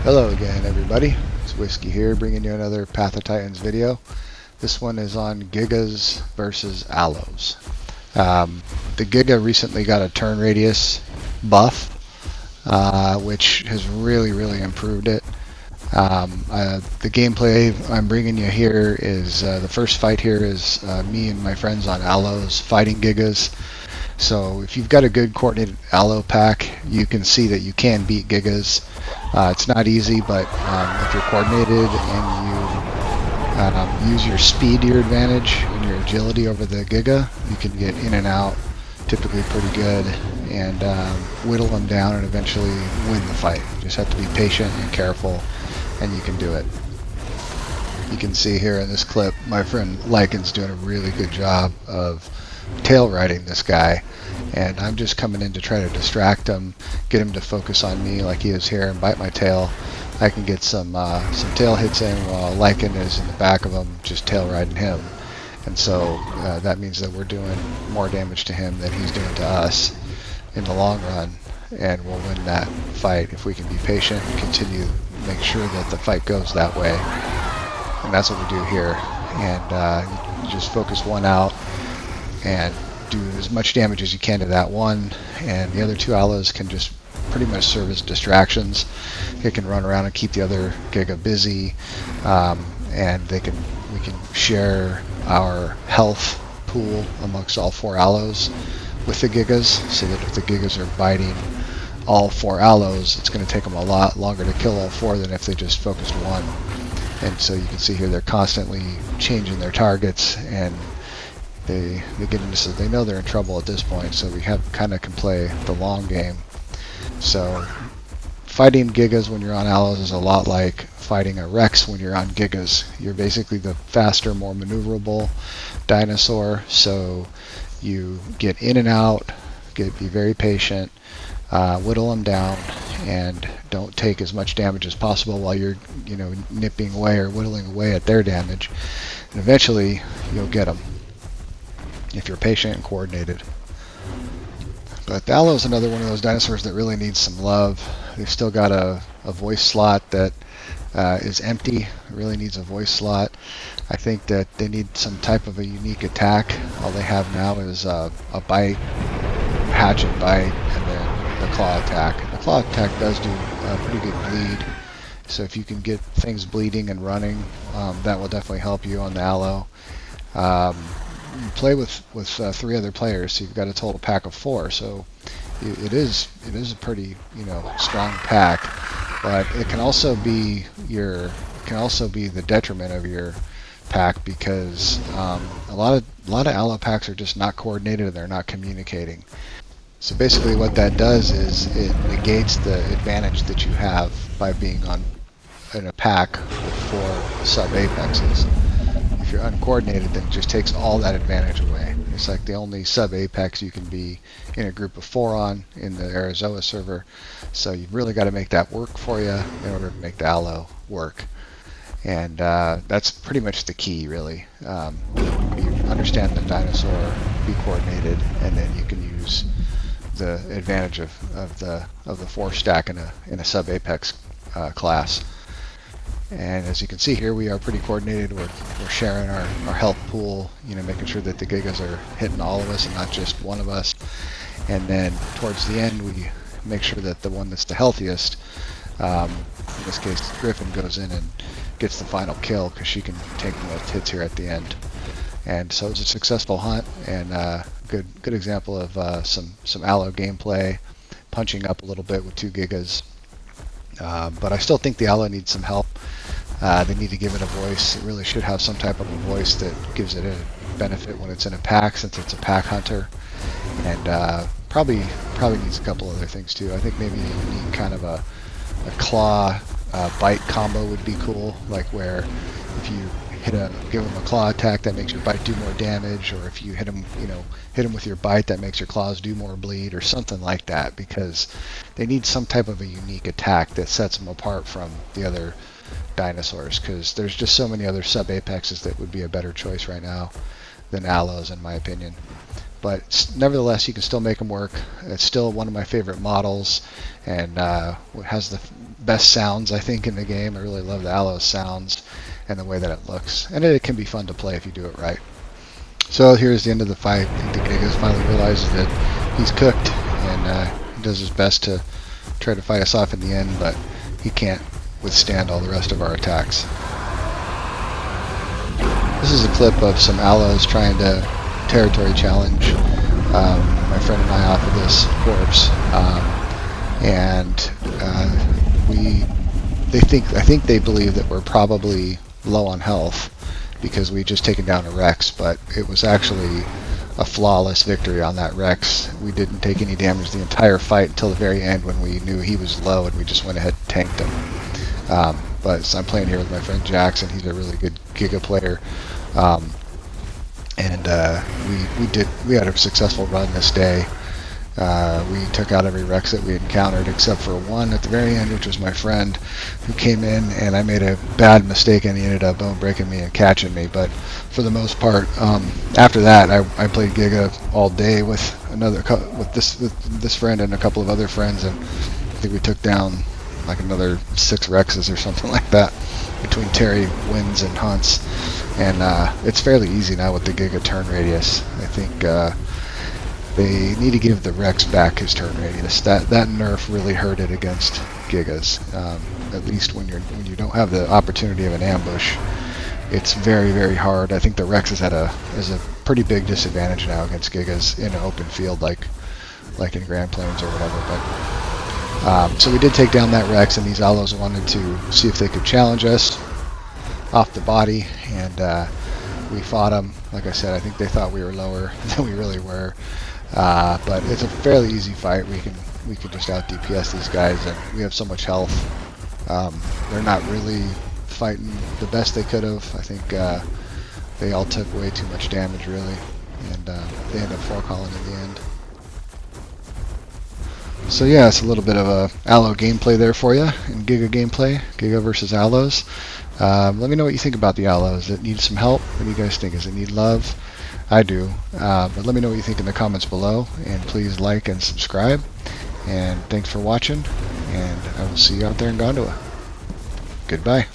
Hello again, everybody. It's Whiskey here, bringing you another Path of Titans video. This one is on Gigas versus Allos. The Giga recently got a turn radius buff, which has really improved it. The gameplay I'm bringing you here is the first fight here is me and my friends on Allos fighting Gigas. So if you've got a good coordinated Allo pack, you can see that you can beat Gigas. It's not easy, but if you're coordinated and you use your speed to your advantage and your agility over the Giga, you can get in and out typically pretty good and whittle them down and eventually win the fight. You just have to be patient and careful, and you can do it. You can see here in this clip, my friend Lycan's doing a really good job of tail riding this guy, and I'm just coming in to try to distract him, get him to focus on me like he is here and bite my tail. I can get some tail hits in while Lycan is in the back of him just tail riding him, and so that means that we're doing more damage to him than he's doing to us in the long run, and we'll win that fight if we can be patient and continue to make sure that the fight goes that way. And that's what we do here, and you just focus one out and do as much damage as you can to that one, and the other two Allos can just pretty much serve as distractions. It can run around and keep the other Giga busy, and we can share our health pool amongst all four Allos with the Gigas, so that if the Gigas are biting all four Allos, it's going to take them a lot longer to kill all four than if they just focused one. And so you can see here they're constantly changing their targets, and they get into, so they know they're in trouble at this point, so we kind of can play the long game. So fighting Gigas when you're on Allos is a lot like fighting a Rex when you're on Gigas. You're basically the faster, more maneuverable dinosaur, so you get in and out, be very patient, whittle them down, and don't take as much damage as possible while you're nipping away or whittling away at their damage, and eventually you'll get them if you're patient and coordinated. But the Allo is another one of those dinosaurs that really needs some love. They've still got a voice slot that is empty. It really needs a voice slot. I think that they need some type of a unique attack. All they have now is a bite, hatchet bite, and then the claw attack. And the claw attack does do a pretty good bleed. So if you can get things bleeding and running, that will definitely help you on the Allo. You play with three other players, so you've got a total pack of four. So it is a pretty strong pack, but it can also be the detriment of your pack, because a lot of Allo packs are just not coordinated and they're not communicating. So basically what that does is it negates the advantage that you have by being in a pack with four sub-apexes. If you're uncoordinated, then it just takes all that advantage away. It's like the only sub-apex you can be in a group of four on in the Arazoa server. So you've really got to make that work for you in order to make the Allo work. And that's pretty much the key, really. You understand the dinosaur, be coordinated, and then you can use the advantage of the four stack in a sub-apex class. And as you can see here, we are pretty coordinated. We're sharing our health pool, making sure that the Gigas are hitting all of us and not just one of us. And then towards the end, we make sure that the one that's the healthiest, in this case Griffin, goes in and gets the final kill, because she can take the most hits here at the end. And so it's a successful hunt, and good example of some Allo gameplay, punching up a little bit with two Gigas. But I still think the Allo needs some help. They need to give it a voice. It really should have some type of a voice that gives it a benefit when it's in a pack, since it's a pack hunter. And probably needs a couple other things too. I think maybe you need kind of a claw bite combo would be cool, like where if you give them a claw attack, that makes your bite do more damage, or if you hit them with your bite, that makes your claws do more bleed, or something like that, because they need some type of a unique attack that sets them apart from the other dinosaurs, because there's just so many other sub-apexes that would be a better choice right now than Allos, in my opinion. but nevertheless, you can still make them work. It's still one of my favorite models, and has the best sounds, I think, in the game. I really love the Allos sounds and the way that it looks, and it can be fun to play if you do it right. So here's the end of the fight. I think the Gigas finally realizes that he's cooked, and he does his best to try to fight us off in the end, but he can't withstand all the rest of our attacks. This is a clip of some Allos trying to territory challenge my friend and I off of this corpse, and I think they believe that we're probably low on health because we just taken down a Rex, but it was actually a flawless victory on that Rex. We didn't take any damage the entire fight until the very end when we knew he was low, and we just went ahead and tanked him. But so I'm playing here with my friend Jackson. He's a really good Giga player, and we had a successful run this day. We took out every Rex that we encountered except for one at the very end, which was my friend who came in, and I made a bad mistake and he ended up bone breaking me and catching me. But for the most part, after that, I played Giga all day with this friend and a couple of other friends, and I think we took down like another 6 Rexes or something like that between Terry wins and hunts, and it's fairly easy now with the Giga turn radius. I think they need to give the Rex back his turn radius. That nerf really hurt it against Gigas. At least when you don't have the opportunity of an ambush, it's very, very hard. I think the Rex is a pretty big disadvantage now against Gigas in an open field like in Grand Plains or whatever. But so we did take down that Rex, and these Allos wanted to see if they could challenge us off the body, and we fought them. Like I said, I think they thought we were lower than we really were. But it's a fairly easy fight. We can just out DPS these guys, and we have so much health. They're not really fighting the best they could have. I think they all took way too much damage, really, and they ended up fall calling in the end. So yeah, it's a little bit of a Allo gameplay there for you, in Giga gameplay, Giga versus Allos. Let me know what you think about the Allos. Does it need some help? What do you guys think? Does it need love? I do, but let me know what you think in the comments below, and please like and subscribe, and thanks for watching, and I will see you out there in Gondola. Goodbye.